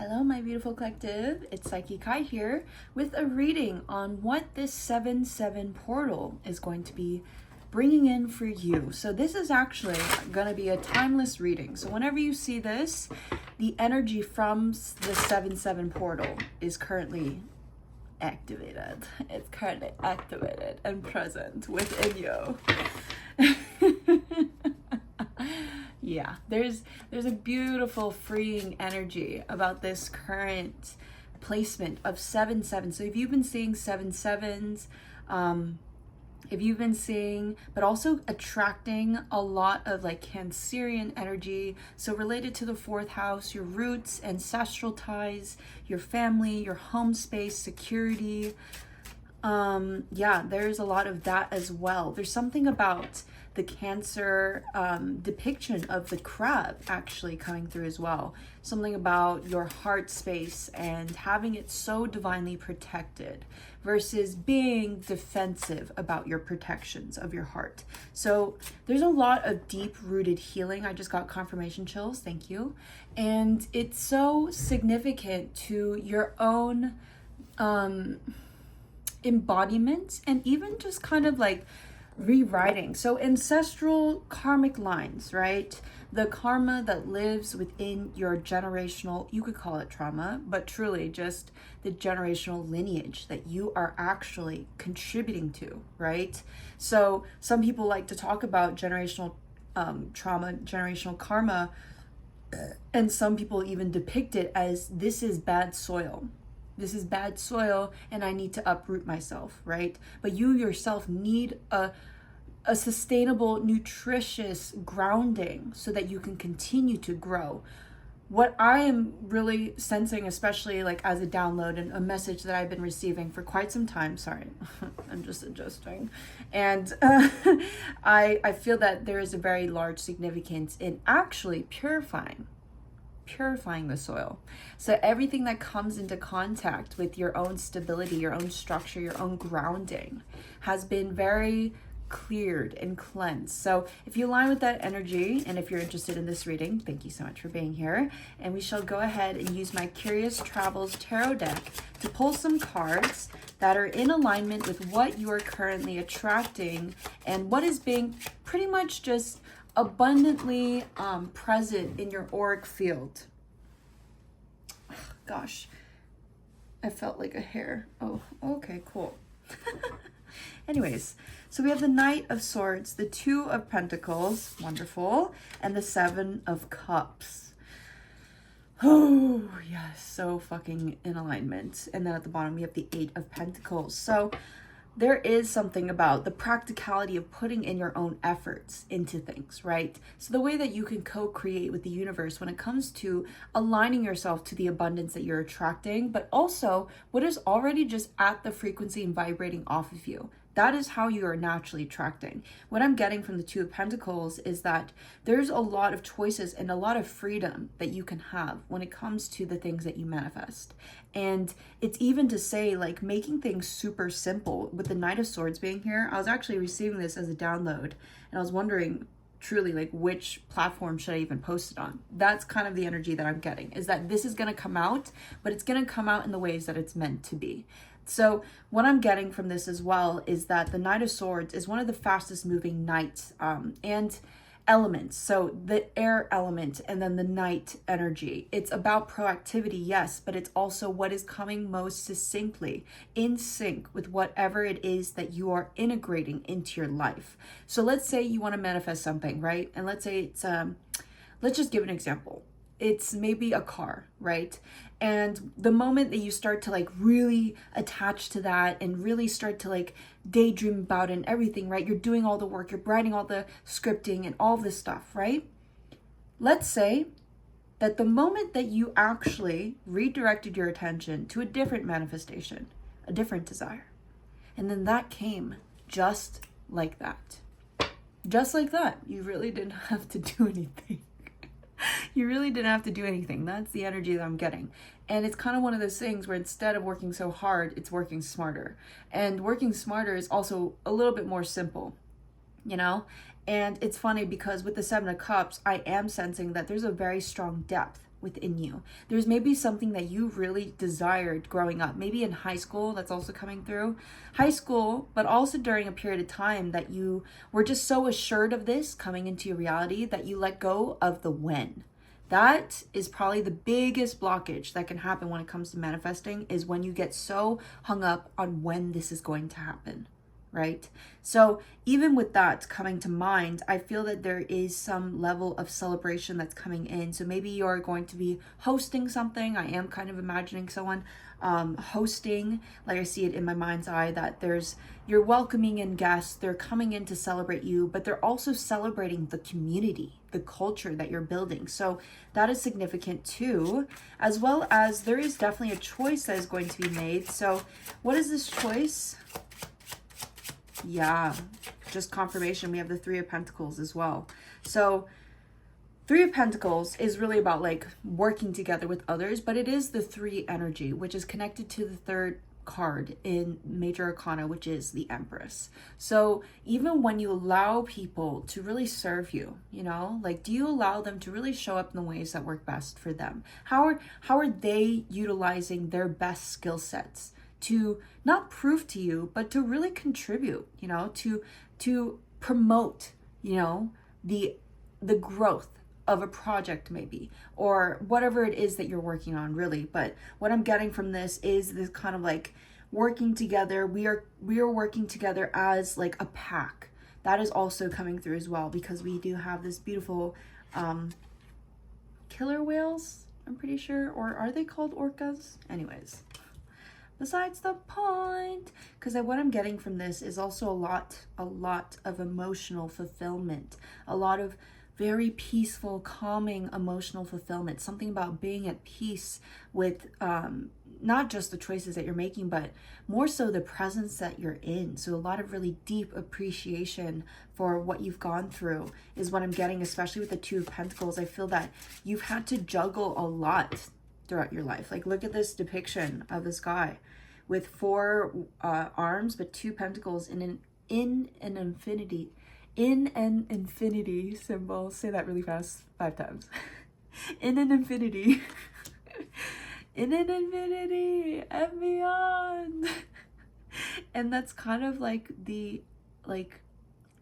Hello, my beautiful collective. It's Psyche Kai here with a reading on what this 7/7 portal is going to be bringing in for you. So this is actually going to be a timeless reading. So whenever you see this, the energy from the 7/7 portal is currently activated. It's currently activated and present within you. Yeah, there's a beautiful freeing energy about this current placement of 7/7. So if you've been seeing 7/7s, if you've been seeing, but also attracting a lot of like Cancerian energy, so related to the fourth house, your roots, ancestral ties, your family, your home space, security. Yeah, there's a lot of that as well. There's something about the Cancer depiction of the crab actually coming through as well. Something about your heart space and having it so divinely protected versus being defensive about your protections of your heart. So there's a lot of deep-rooted healing. I just got confirmation chills, thank you. And it's so significant to your own embodiment and even just kind of like rewriting. So ancestral karmic lines, right? The karma that lives within your generational, you could call it trauma, but truly just the generational lineage that you are actually contributing to, right? So some people like to talk about generational trauma, generational karma, and some people even depict it as this is bad soil. This is bad soil and I need to uproot myself, right? But you yourself need a sustainable, nutritious grounding so that you can continue to grow. What I am really sensing, especially like as a download and a message that I've been receiving for quite some time, sorry, I'm just adjusting. And I feel that there is a very large significance in actually purifying the soil. So everything that comes into contact with your own stability, your own structure, your own grounding has been very cleared and cleansed. So if you align with that energy, and if you're interested in this reading, thank you so much for being here. And we shall go ahead and use my Curious Travels tarot deck to pull some cards that are in alignment with what you are currently attracting and what is being pretty much just abundantly present in your auric field. Gosh, I felt like a hair. Oh, okay, cool. Anyways, so we have the Knight of Swords, the Two of Pentacles, wonderful, and the Seven of Cups. Oh, yes, so fucking in alignment. And then at the bottom, we have the Eight of Pentacles. So there is something about the practicality of putting in your own efforts into things, right? So the way that you can co-create with the universe when it comes to aligning yourself to the abundance that you're attracting, but also what is already just at the frequency and vibrating off of you. That is how you are naturally attracting. What I'm getting from the Two of Pentacles is that there's a lot of choices and a lot of freedom that you can have when it comes to the things that you manifest. And it's even to say like making things super simple. With the Knight of Swords being here, I was actually receiving this as a download and I was wondering truly like which platform should I even post it on. That's kind of the energy that I'm getting, is that this is going to come out, but it's going to come out in the ways that it's meant to be. So what I'm getting from this as well is that the Knight of Swords is one of the fastest moving knights and elements. So the air element and then the night energy. It's about proactivity, yes, but it's also what is coming most succinctly in sync with whatever it is that you are integrating into your life. So let's say you want to manifest something, right? And let's say it's, let's just give an example. It's maybe a car, right? And the moment that you start to like really attach to that and really start to like daydream about it and everything, right? You're doing all the work, you're writing all the scripting and all this stuff, right? Let's say that the moment that you actually redirected your attention to a different manifestation, a different desire, and then that came just like that. Just like that. You really didn't have to do anything. You really didn't have to do anything. That's the energy that I'm getting. And it's kind of one of those things where instead of working so hard, it's working smarter. And working smarter is also a little bit more simple, you know? And it's funny because with the Seven of Cups, I am sensing that there's a very strong depth within you. There's maybe something that you really desired growing up, maybe in high school, that's also coming through. High school, but also during a period of time that you were just so assured of this coming into your reality that you let go of the when. That is probably the biggest blockage that can happen when it comes to manifesting, is when you get so hung up on when this is going to happen, right? So even with that coming to mind, I feel that there is some level of celebration that's coming in. So maybe you're going to be hosting something. I am kind of imagining someone hosting, like I see it in my mind's eye, that you're welcoming in guests, they're coming in to celebrate you, but they're also celebrating the community, the culture that you're building. So that is significant too, as well as there is definitely a choice that is going to be made. So what is this choice? Yeah, just confirmation. We have the Three of Pentacles as well. So Three of Pentacles is really about like working together with others, but it is the three energy, which is connected to the third card in Major Arcana, which is the Empress. So even when you allow people to really serve you, you know, like, do you allow them to really show up in the ways that work best for them? How are they utilizing their best skill sets to not prove to you, but to really contribute, you know, to promote, you know, the growth of a project maybe, or whatever it is that you're working on, really. But what I'm getting from this is this kind of like working together. We are working together as like a pack. That is also coming through as well, because we do have this beautiful killer whales, I'm pretty sure, or are they called orcas? Anyways, besides the point, because what I'm getting from this is also a lot of emotional fulfillment, a lot of very peaceful, calming, emotional fulfillment, something about being at peace with not just the choices that you're making, but more so the presence that you're in. So a lot of really deep appreciation for what you've gone through is what I'm getting, especially with the Two of Pentacles. I feel that you've had to juggle a lot throughout your life. Like, look at this depiction of this guy with four arms, but two pentacles in an infinity symbol. Say that really fast 5 times. In an infinity. In an infinity and beyond. And that's kind of like the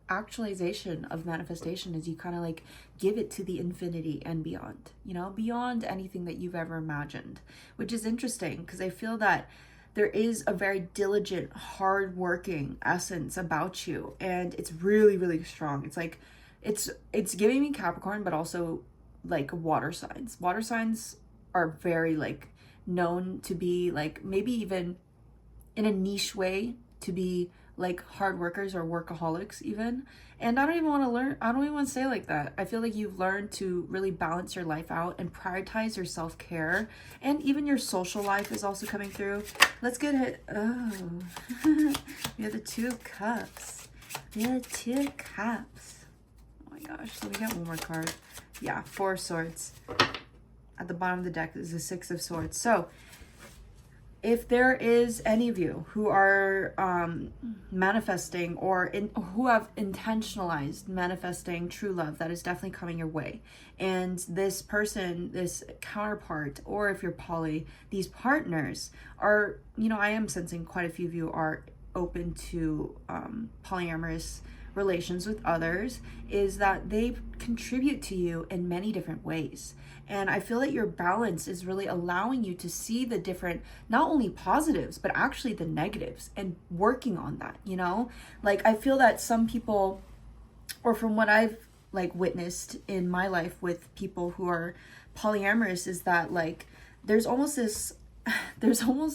actualization of manifestation, is you kind of like give it to the infinity and beyond, you know, beyond anything that you've ever imagined, which is interesting because I feel that there is a very diligent, hardworking essence about you, and it's really, really strong. It's like, it's giving me Capricorn, but also like water signs. Water signs are very like known to be like, maybe even in a niche way, to be like hard workers or workaholics even. And I don't even want to say like that. I feel like you've learned to really balance your life out and prioritize your self-care, and even your social life is also coming through. Let's get it. Oh, we have the Two of Cups. We have the Two of Cups. Oh my gosh. So we got one more card. Yeah, Four of Swords. At the bottom of the deck is the Six of Swords. So if there is any of you who are manifesting or who have intentionalized manifesting true love, that is definitely coming your way. And this person, this counterpart, or if you're poly, these partners are, you know, I am sensing quite a few of you are open to polyamorous relations with others, is that they contribute to you in many different ways. And I feel that your balance is really allowing you to see the different, not only positives, but actually the negatives, and working on that, you know? Like, I feel that some people, or from what I've like witnessed in my life with people who are polyamorous, is that like, there's almost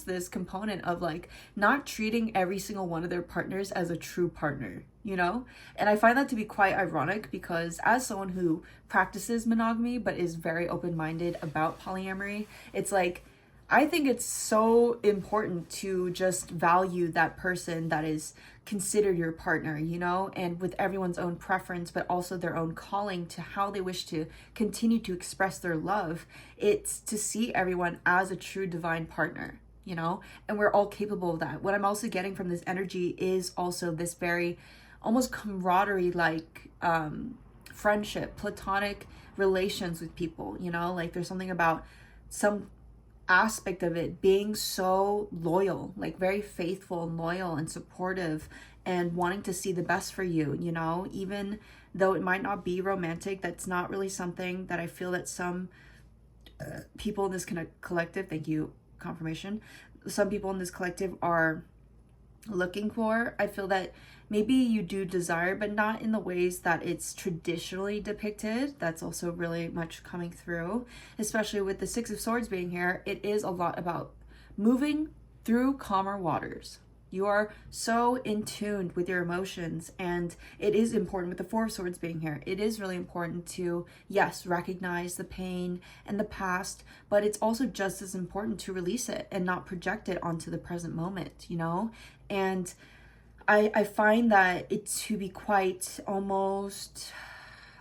this component of like not treating every single one of their partners as a true partner, you know? And I find that to be quite ironic, because as someone who practices monogamy but is very open-minded about polyamory, it's like, I think it's so important to just value that person that is considered your partner, you know, and with everyone's own preference, but also their own calling to how they wish to continue to express their love. It's to see everyone as a true divine partner, you know, and we're all capable of that. What I'm also getting from this energy is also this very almost camaraderie like friendship, platonic relations with people, you know, like there's something about some aspect of it being so loyal, like very faithful and loyal and supportive and wanting to see the best for you, you know, even though it might not be romantic. That's not really something that I feel that some people in this collective, thank you, confirmation, some people in this collective are looking for. I feel that maybe you do desire, but not in the ways that it's traditionally depicted. That's also really much coming through, especially with the Six of Swords being here. It is a lot about moving through calmer waters. You are so in tune with your emotions, and it is important with the Four of Swords being here. It is really important to, yes, recognize the pain and the past, but it's also just as important to release it and not project it onto the present moment, you know? And I find that it to be quite almost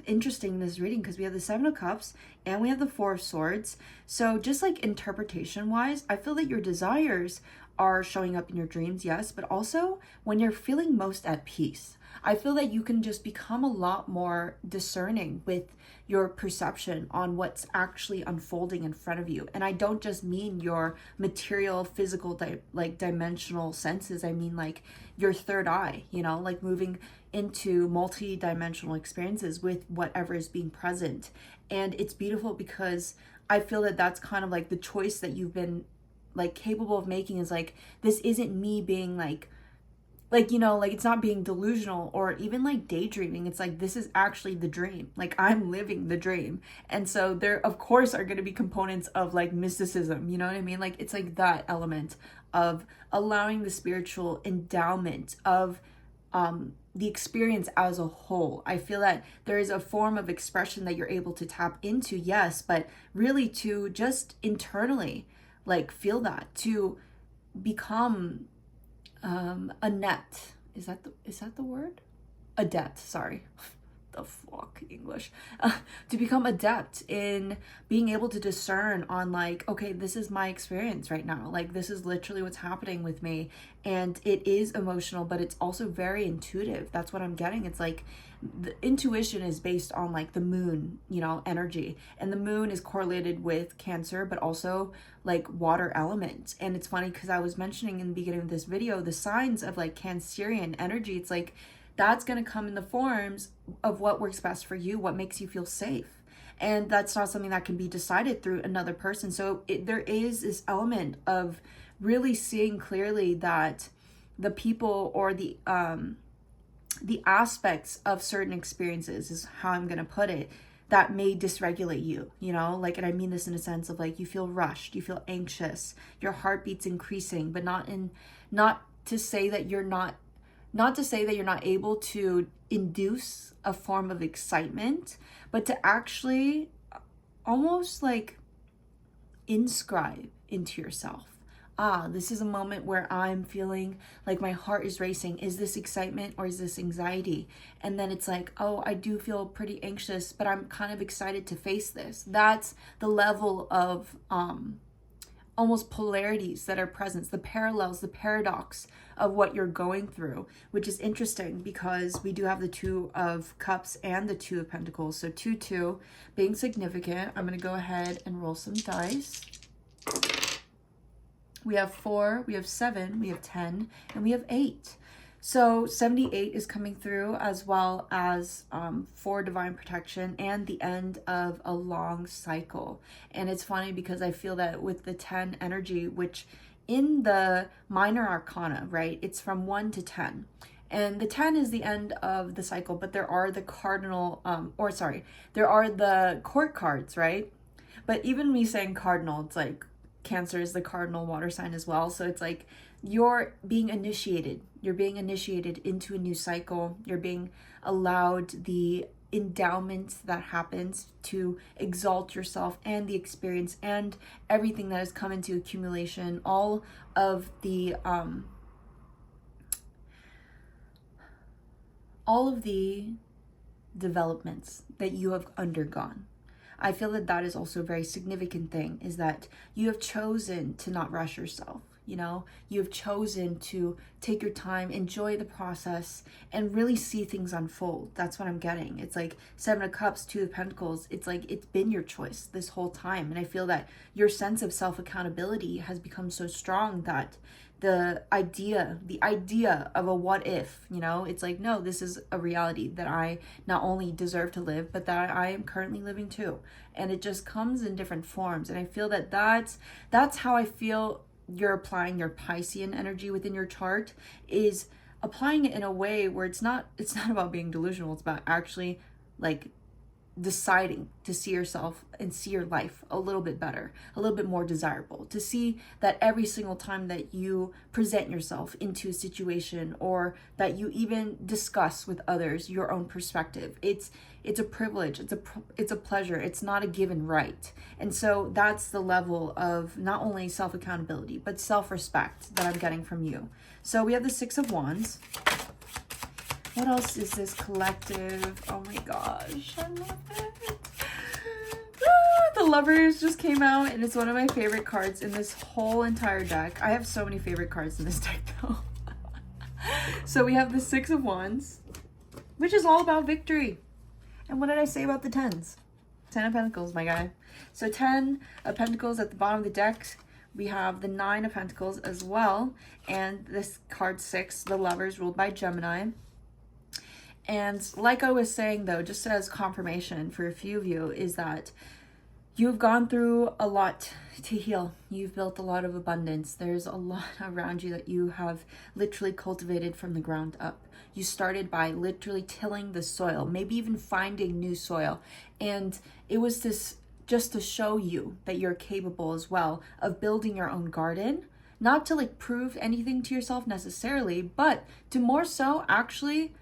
interesting in this reading because we have the Seven of Cups and we have the Four of Swords. So just like interpretation wise, I feel that your desires are showing up in your dreams, yes, but also when you're feeling most at peace. I feel that you can just become a lot more discerning with your perception on what's actually unfolding in front of you. And I don't just mean your material, physical, dimensional senses. I mean like your third eye, you know, like moving into multi-dimensional experiences with whatever is being present. And it's beautiful because I feel that that's kind of like the choice that you've been like capable of making is like, this isn't me being like, you know, like it's not being delusional or even like daydreaming. It's like, this is actually the dream. Like I'm living the dream. And so there, of course, are going to be components of like mysticism, you know what I mean? Like it's like that element of allowing the spiritual endowment of the experience as a whole. I feel that there is a form of expression that you're able to tap into, yes, but really to just internally like feel that, to become adept. Is that the word? Adept, sorry. The fuck English. To become adept in being able to discern on like, okay, this is my experience right now. Like this is literally what's happening with me. And it is emotional, but it's also very intuitive. That's what I'm getting. It's like the intuition is based on like the moon, you know, energy. And the moon is correlated with Cancer, but also like water element. And it's funny because I was mentioning in the beginning of this video, the signs of like Cancerian energy. It's like, that's going to come in the forms of what works best for you, what makes you feel safe. And that's not something that can be decided through another person. So there is this element of really seeing clearly that the people or the aspects of certain experiences is how I'm going to put it, that may dysregulate you, you know, like, and I mean this in a sense of like, you feel rushed, you feel anxious, your heartbeat's increasing, but not to say that you're not able to induce a form of excitement, but to actually almost like inscribe into yourself, this is a moment where I'm feeling like my heart is racing. Is this excitement or is this anxiety? And then it's like, oh, I do feel pretty anxious, but I'm kind of excited to face this. That's the level of almost polarities that are present, the parallels, the paradox of what you're going through, which is interesting because we do have the Two of Cups and the Two of Pentacles. So 2-2 being significant. I'm going to go ahead and roll some dice. We have 4, we have 7, we have 10, and we have 8. So 78 is coming through, as well as for divine protection and the end of a long cycle. And it's funny because I feel that with the 10 energy, which in the minor arcana, right, it's from 1 to 10. And the 10 is the end of the cycle, but there are the cardinal, there are the court cards, right? But even me saying cardinal, it's like Cancer is the cardinal water sign as well. So it's like you're being initiated. You're being initiated into a new cycle. You're being allowed the endowment that happens to exalt yourself and the experience and everything that has come into accumulation, all of the developments that you have undergone. I feel that that is also a very significant thing, is that you have chosen to not rush yourself. you know? You've chosen to take your time, enjoy the process, and really see things unfold. That's what I'm getting. It's like Seven of Cups, Two of Pentacles. It's like it's been your choice this whole time. And I feel that your sense of self-accountability has become so strong that the idea of a what if, you know, it's like, no, this is a reality that I not only deserve to live, but that I am currently living too. And it just comes in different forms. And I feel that that's how I feel you're applying your Piscean energy within your chart, is applying it in a way where it's not about being delusional. It's about actually like deciding to see yourself and see your life a little bit better, a little bit more desirable, to see that every single time that you present yourself into a situation or that you even discuss with others your own perspective, it's a privilege, it's a pleasure, it's not a given right. And so that's the level of not only self-accountability but self-respect that I'm getting from you. So we have the Six of Wands. What else is this collective? Oh my gosh, I love it. The Lovers just came out, and it's one of my favorite cards in this whole entire deck. I have so many favorite cards in this deck though. So we have the Six of Wands, which is all about victory. And what did I say about the tens? 10 of Pentacles, my guy. So 10 of Pentacles at the bottom of the deck. We have the Nine of Pentacles as well. And this card 6, the Lovers, ruled by Gemini. And like I was saying though, just as confirmation for a few of you, is that you've gone through a lot to heal. You've built a lot of abundance. There's a lot around you that you have literally cultivated from the ground up. You started by literally tilling the soil, maybe even finding new soil. And it was this just to show you that you're capable as well of building your own garden. Not to like prove anything to yourself necessarily, but to more so actually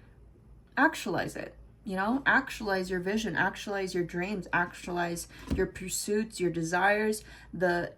actualize it, you know, actualize your vision, actualize your dreams, actualize your pursuits, your desires,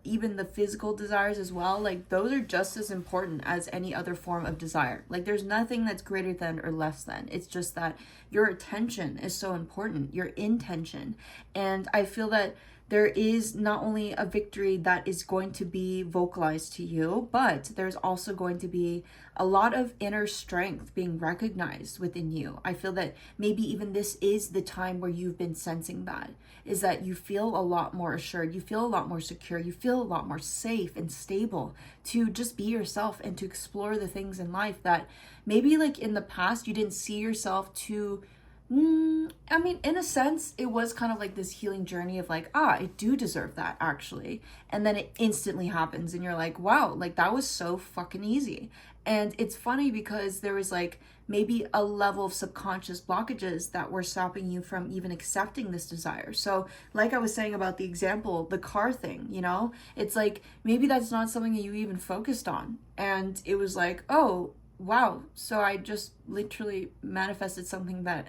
even the physical desires as well. Like those are just as important as any other form of desire. Like there's nothing that's greater than or less than. It's just that your attention is so important, your intention. And I feel that there is not only a victory that is going to be vocalized to you, but there's also going to be a lot of inner strength being recognized within you. I feel that maybe even this is the time where you've been sensing that, is that you feel a lot more assured, you feel a lot more secure, you feel a lot more safe and stable to just be yourself and to explore the things in life that maybe like in the past you didn't see yourself to. I mean, in a sense, it was kind of like this healing journey of like, I do deserve that actually. And then it instantly happens and you're like, wow, like that was so fucking easy. And it's funny because there was like maybe a level of subconscious blockages that were stopping you from even accepting this desire. So like I was saying about the example, the car thing, you know, it's like maybe that's not something that you even focused on. And it was like, oh, wow. So I just literally manifested something that.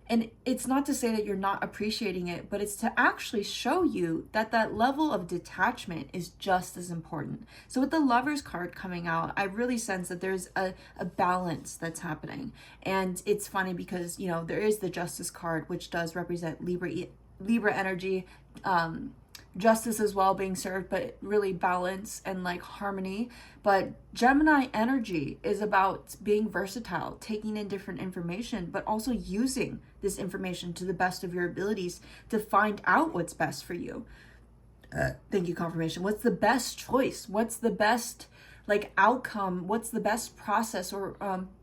And it's not to say that you're not appreciating it, but it's to actually show you that that level of detachment is just as important. So with the Lovers card coming out, I really sense that there's a balance that's happening. And it's funny because, you know, there is the Justice card, which does represent Libra energy, justice as well being served, but really balance and like harmony. But Gemini energy is about being versatile, taking in different information, but also using this information to the best of your abilities to find out what's best for you. Thank you, confirmation. What's the best choice? What's the best like outcome? What's the best process or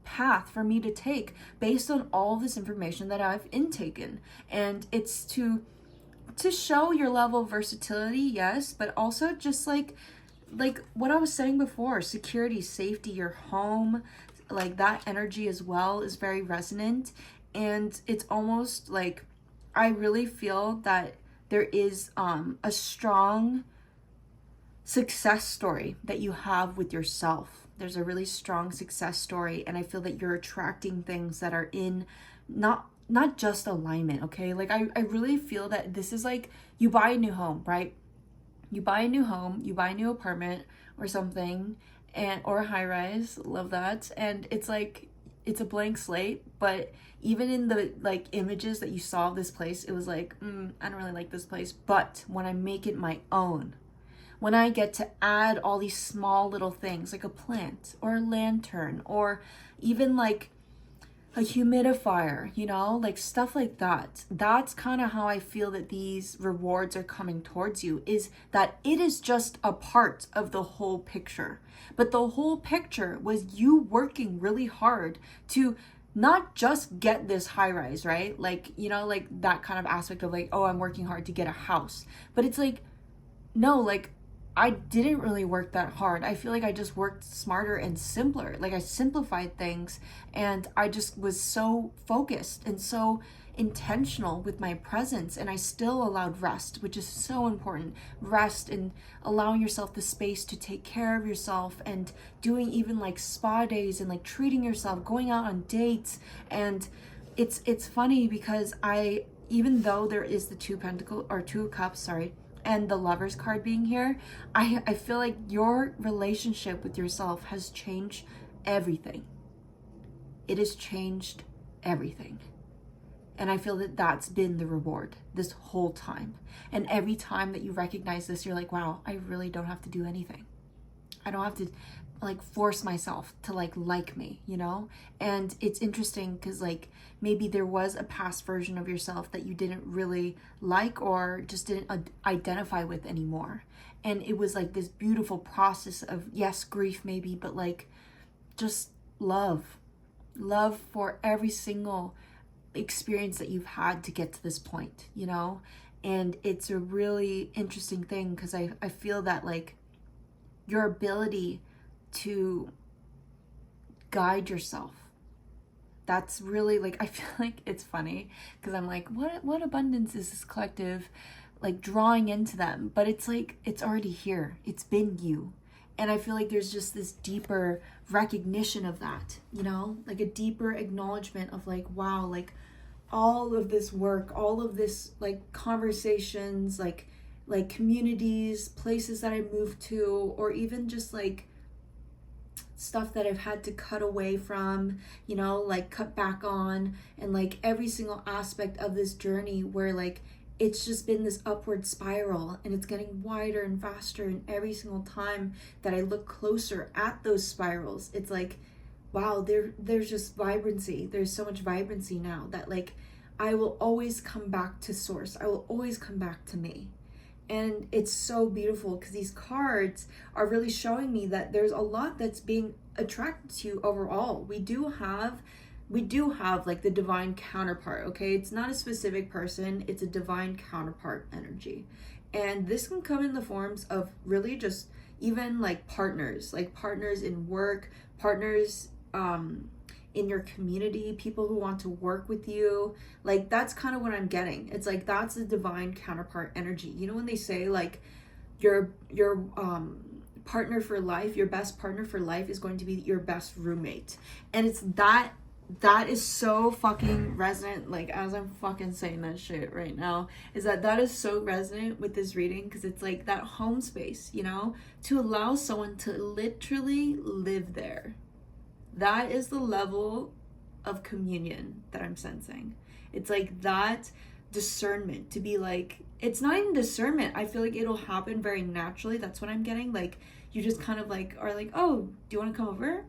path for me to take based on all this information that I've intaken? And it's to show your level of versatility, yes, but also just like what I was saying before, security, safety, your home, like that energy as well is very resonant. And it's almost like I really feel that there is a strong success story that you have with yourself. There's a really strong success story, and I feel that you're attracting things that are in not just alignment, okay? Like I really feel that this is like you buy a new home, right? You buy a new home, you buy a new apartment or something, or a high rise, love that. And it's like it's a blank slate, but even in the like images that you saw of this place, it was like, I don't really like this place, but when I make it my own, when I get to add all these small little things like a plant or a lantern or even like a humidifier, you know, like stuff like that. That's kind of how I feel that these rewards are coming towards you, is that it is just a part of the whole picture. But the whole picture was you working really hard to not just get this high rise, right? Like, you know, like that kind of aspect of like, oh, I'm working hard to get a house. But it's like, no, like I didn't really work that hard. I feel like I just worked smarter and simpler. Like I simplified things and I just was so focused and so intentional with my presence, and I still allowed rest, which is so important. Rest and allowing yourself the space to take care of yourself, and doing even like spa days and like treating yourself, going out on dates. And it's funny because I, even though there is the two cups, sorry, and the Lovers card being here, I feel like your relationship with yourself has changed everything. It has changed everything. And I feel that that's been the reward this whole time. And every time that you recognize this, you're like, wow, I really don't have to do anything. I don't have to like force myself to like me, you know? And it's interesting because like maybe there was a past version of yourself that you didn't really like or just didn't identify with anymore. And it was like this beautiful process of, yes, grief maybe, but like just love for every single experience that you've had to get to this point, you know? And it's a really interesting thing because I feel that like your ability to guide yourself, that's really like, I feel like it's funny because I'm like, what abundance is this collective like drawing into them? But it's like, it's already here. It's been you. And I feel like there's just this deeper recognition of that, you know, like a deeper acknowledgement of like, wow, like all of this work, all of this like conversations, like communities, places that I moved to, or even just like stuff that I've had to cut away from, you know, like cut back on, and like every single aspect of this journey where like it's just been this upward spiral, and it's getting wider and faster, and every single time that I look closer at those spirals, it's like, wow, there's just vibrancy. There's so much vibrancy now that like I will always come back to source. I will always come back to me. And it's so beautiful because these cards are really showing me that there's a lot that's being attracted to you overall. We do have like the divine counterpart, okay? It's not a specific person, it's a divine counterpart energy. And this can come in the forms of really just even like partners in work, partners in your community, people who want to work with you. Like that's kind of what I'm getting. It's like that's the divine counterpart energy. You know when they say like your partner for life, your best partner for life is going to be your best roommate. And it's that is so fucking resonant, like as I'm fucking saying that shit right now, is that is so resonant with this reading, because it's like that home space, you know, to allow someone to literally live there. That is the level of communion that I'm sensing. It's like that discernment to be like, it's not even discernment. I feel like it'll happen very naturally. That's what I'm getting. Like you just kind of like are like, oh, do you want to come over?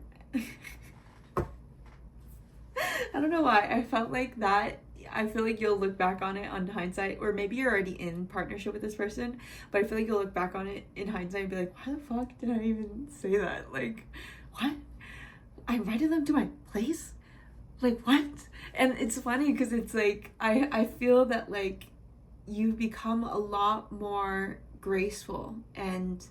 I don't know why. I felt like that. I feel like you'll look back on it on hindsight, or maybe you're already in partnership with this person, but I feel like you'll look back on it in hindsight and be like, why the fuck did I even say that? Like, what? I invited them to my place? Like, what? And it's funny because it's like, I feel that like you've become a lot more graceful and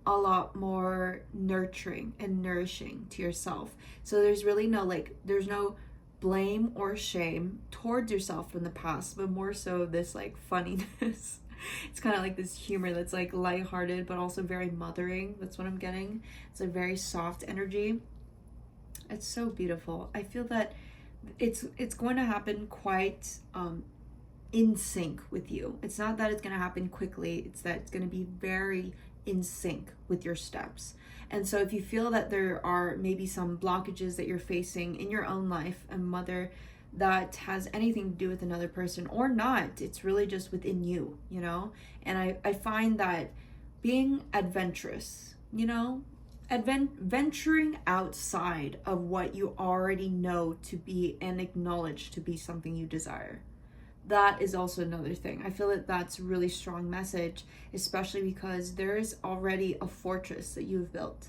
a lot more nurturing and nourishing to yourself. So there's really no like, there's no blame or shame towards yourself from the past, but more so this like funniness. It's kind of like this humor that's like lighthearted but also very mothering. That's what I'm getting. It's a very soft energy. It's so beautiful. I feel that it's going to happen quite in sync with you. It's not that it's going to happen quickly, it's that it's going to be very in sync with your steps. And so if you feel that there are maybe some blockages that you're facing in your own life, and whether that has anything to do with another person or not, it's really just within you, you know? And I find that being adventurous, you know, venturing outside of what you already know to be and acknowledge to be something you desire. That is also another thing. I feel that that's a really strong message, especially because there is already a fortress that you've built.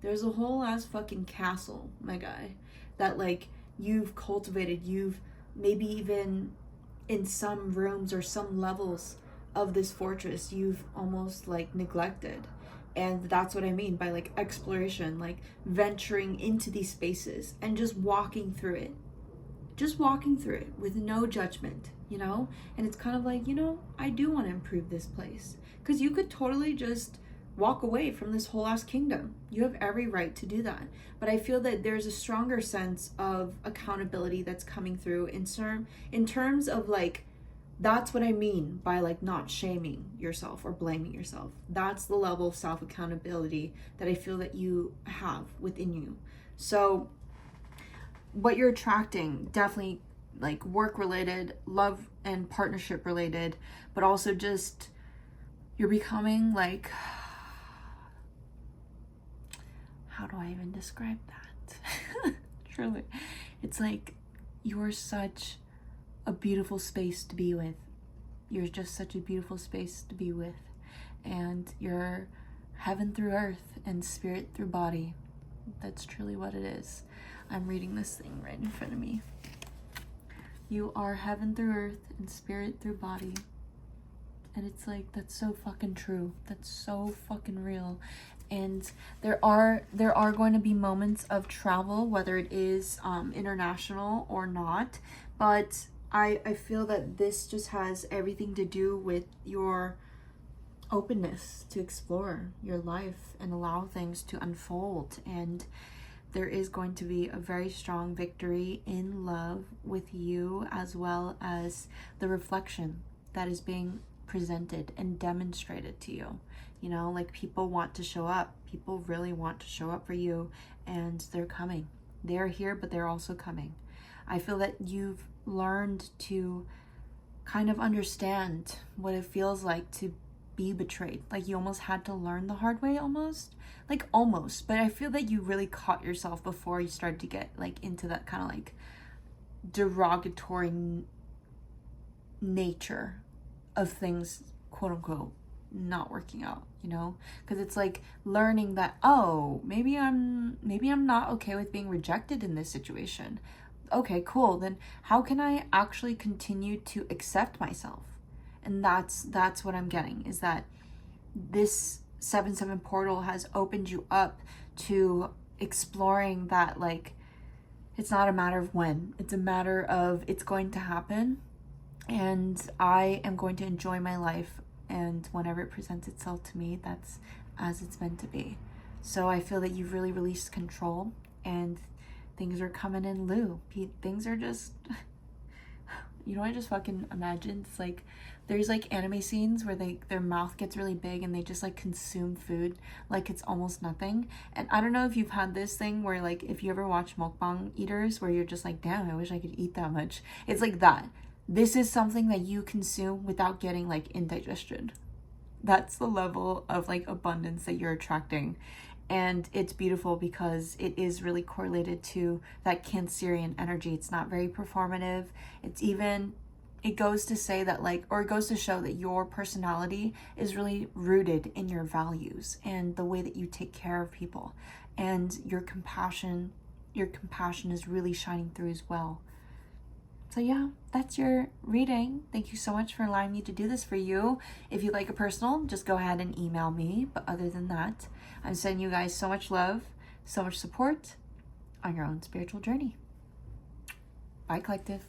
There's a whole ass fucking castle, my guy, that like you've cultivated. You've maybe even in some rooms or some levels of this fortress, you've almost like neglected. And that's what I mean by like exploration, like venturing into these spaces and just walking through it. Just walking through it with no judgment, you know? And it's kind of like, you know, I do want to improve this place. Because you could totally just walk away from this whole ass kingdom. You have every right to do that. But I feel that there's a stronger sense of accountability that's coming through in terms of like, that's what I mean by like not shaming yourself or blaming yourself. That's the level of self-accountability that I feel that you have within you. So what you're attracting, definitely like work related, love and partnership related, but also just you're becoming like, how do I even describe that? Truly, it's like you're such a beautiful space to be with. You're just such a beautiful space to be with, and you're heaven through earth and spirit through body. That's truly what it is. I'm reading this thing right in front of me. You are heaven through earth and spirit through body. And it's like, that's so fucking true. That's so fucking real. And there are going to be moments of travel, whether it is international or not. But I feel that this just has everything to do with your openness to explore your life and allow things to unfold. And there is going to be a very strong victory in love with you, as well as the reflection that is being presented and demonstrated to you. You know, like people want to show up. People really want to show up for you, and they're coming. They're here, but they're also coming. I feel that you've learned to kind of understand what it feels like to be betrayed. Like you almost had to learn the hard way, almost. But I feel that you really caught yourself before you started to get like into that kind of like derogatory nature of things, quote unquote, not working out, you know? Because it's like learning that, oh, maybe I'm not okay with being rejected in this situation. Okay, cool. Then how can I actually continue to accept myself? And that's what I'm getting, is that this 7/7 portal has opened you up to exploring that, like, it's not a matter of when, it's a matter of it's going to happen, and I am going to enjoy my life, and whenever it presents itself to me, that's as it's meant to be. So I feel that you've really released control, and things are coming in lieu. Things are just, you know, I just fucking imagine it's like, there's like anime scenes where their mouth gets really big and they just like consume food like it's almost nothing. And I don't know if you've had this thing where like, if you ever watch mukbang eaters where you're just like, damn, I wish I could eat that much. It's like that. This is something that you consume without getting like indigestion. That's the level of like abundance that you're attracting. And it's beautiful because it is really correlated to that Cancerian energy. It's not very performative. It goes to say that like, or it goes to show that your personality is really rooted in your values and the way that you take care of people. And your compassion is really shining through as well. So yeah, that's your reading. Thank you so much for allowing me to do this for you. If you'd like a personal, just go ahead and email me. But other than that, I'm sending you guys so much love, so much support on your own spiritual journey. Bye, collective.